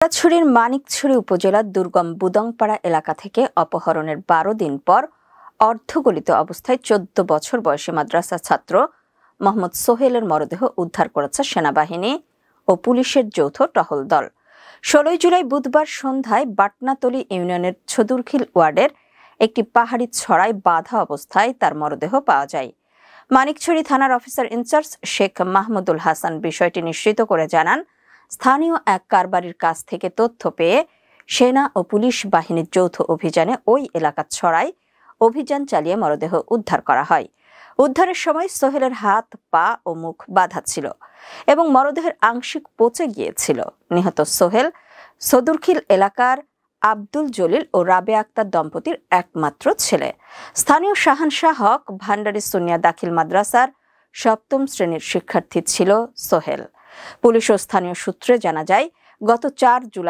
খাগড়াছড়ির মানিকছড়ি উপজেলার দুর্গম বুদংপাড়া এলাকা থেকে অপহরণের ১২ দিন পর অর্ধগলিত অবস্থায় ১৪ বছর বয়সী মাদ্রাসা ছাত্র মোহাম্মদ সোহেলের মরদেহ উদ্ধার করেছে সেনাবাহিনী ও পুলিশের যৌথ টহল দল। ১৬ জুলাই বুধবার সন্ধ্যায় বাটনাতলী ইউনিয়নের ছদুরখিল ওয়ার্ডের একটি পাহাড়ি ছড়ায় বাঁধা অবস্থায় তার মরদেহ পাওয়া যায়। মানিকছড়ি থানার অফিসার ইনচার্জ শেখ মাহমুদুল হাসান বিষয়টি নিশ্চিত করে জানান, স্থানীয় এক কারবারির কাছ থেকে তথ্য পেয়ে সেনা ও পুলিশ বাহিনীর যৌথ অভিযানে ওই এলাকা ছড়ায় অভিযান চালিয়ে মরদেহ উদ্ধার করা হয়। উদ্ধারের সময় সোহেলের হাত, পা ও মুখ বাঁধা ছিল এবং মরদেহের আংশিক পচে গিয়েছিল। নিহত সোহেল ছদুরখিল এলাকার আব্দুল জলিল ও রাবে আক্তার দম্পতির একমাত্র ছেলে। স্থানীয় শাহানশাহ হক ভান্ডারী সুন্নিয়া দাখিল মাদ্রাসার ৭ম শ্রেণীর শিক্ষার্থী ছিল সোহেল। পুলিশ ও স্থানীয় সূত্রে জানা যায়, গত ৪ জুলাই